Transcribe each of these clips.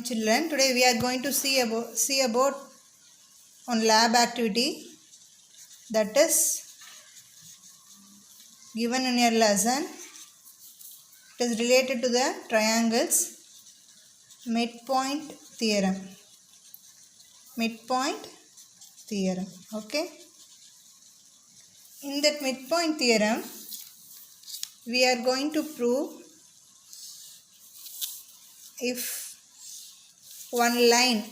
Children, today we are going to see about on lab activity that is given in your lesson. It is related to the triangles midpoint theorem. Midpoint theorem. Okay. In that midpoint theorem, we are going to prove if one line,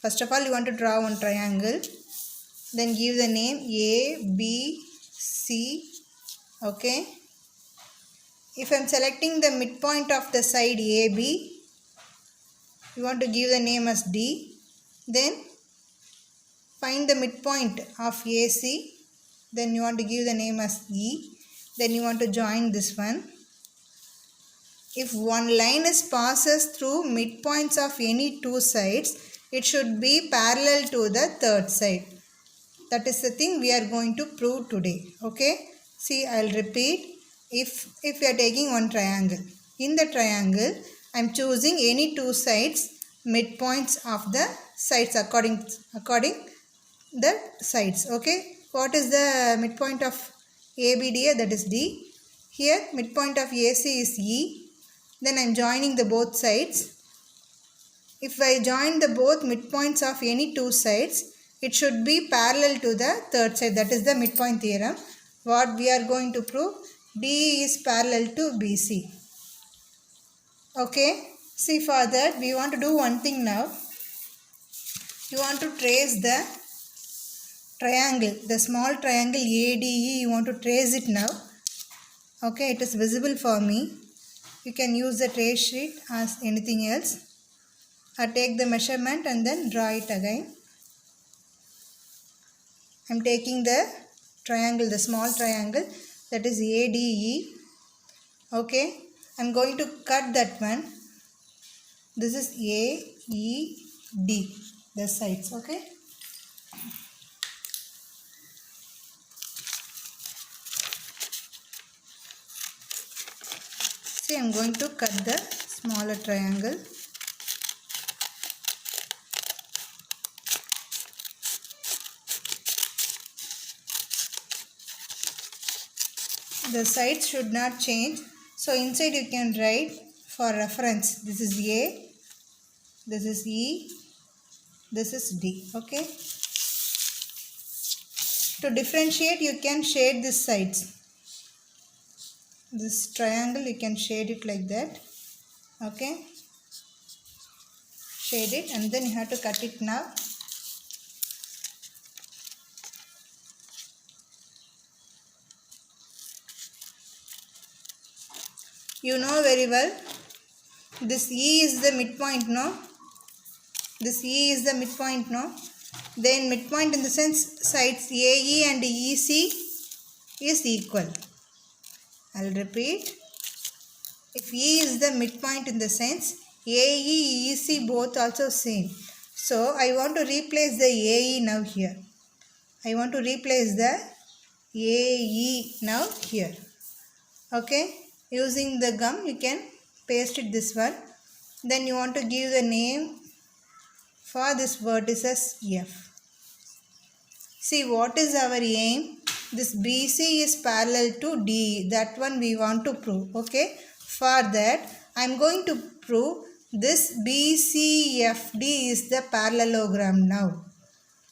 first of all you want to draw one triangle, then give the name A, B, C. Okay. If I am selecting the midpoint of the side AB, you want to give the name as D. Then find the midpoint of AC. Then you want to give the name as E. Then you want to join this one. If one line passes through midpoints of any two sides, it should be parallel to the third side. That is the thing we are going to prove today. Okay. See, I will repeat. If we are taking one triangle, in the triangle I am choosing any two sides, midpoints of the sides according the sides. Okay. What is the midpoint of ABD? That is D. Here midpoint of AC is E. Then I am joining the both sides. If I join the both midpoints of any two sides, it should be parallel to the third side. That is the midpoint theorem. What we are going to prove? D is parallel to BC. Okay. See, for that we want to do one thing now. You want to trace the triangle, the small triangle ADE. You want to trace it now. Okay. It is visible for me. You can use the trace sheet as anything else. Or take the measurement and then draw it again. I am taking the triangle, the small triangle, that is ADE. Okay. I am going to cut that one. This is AED, the sides. Okay. See, I am going to cut the smaller triangle. The sides should not change. So inside you can write for reference. This is A, this is E, this is D. Okay. To differentiate, you can shade these sides. This triangle you can shade it like that. Okay. Shade it and then you have to cut it now. You know very well, this E is the midpoint, no? This E is the midpoint, no? Then midpoint in the sense sides AE and EC is equal. I will repeat. If E is the midpoint in the sense AE, EC both also same. So I want to replace the AE now here. I want to replace the AE now here. Okay. Using the gum you can paste it this one. Then you want to give the name for this vertices F. See, what is our aim? This BC is parallel to DE. That one we want to prove. Okay. For that I am going to prove this BCFD is the parallelogram now.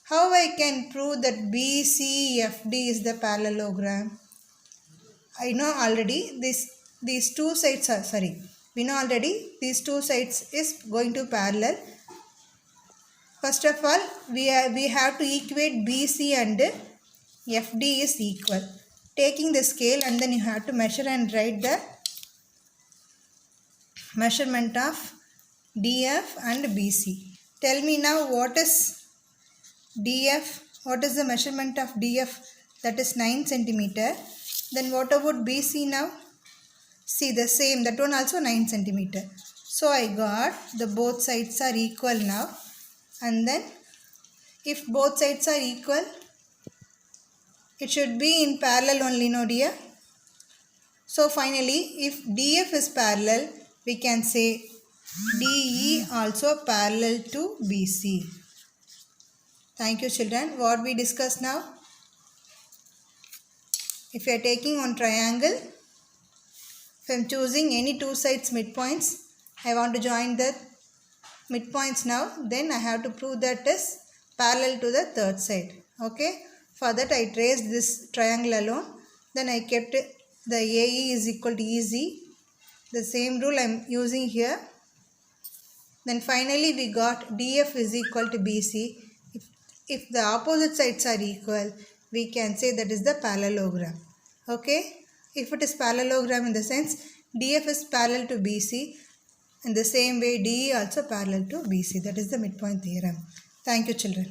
How I can prove that BCFD is the parallelogram? I know already these two sides are, we know already these two sides is going to parallel. First of all, we have to equate BC and FD is equal. Taking the scale and then you have to measure and write the measurement of DF and BC. Tell me now what is DF? What is the measurement of DF? That is 9 centimeter. Then what about BC now? See, the same, that one also 9 centimeter. So I got the both sides are equal now. And then if both sides are equal, it should be in parallel only, no dear. So finally, if DF is parallel, we can say DE also parallel to BC. Thank you children. What we discuss now? If you are taking one triangle, if I am choosing any two sides midpoints, I want to join the midpoints now, then I have to prove that is parallel to the third side. Okay. For that I traced this triangle alone. Then I kept the AE is equal to EZ. The same rule I am using here. Then finally we got DF is equal to BC. If the opposite sides are equal, we can say that is the parallelogram. Okay. If it is parallelogram in the sense DF is parallel to BC, in the same way DE also parallel to BC. That is the midpoint theorem. Thank you children.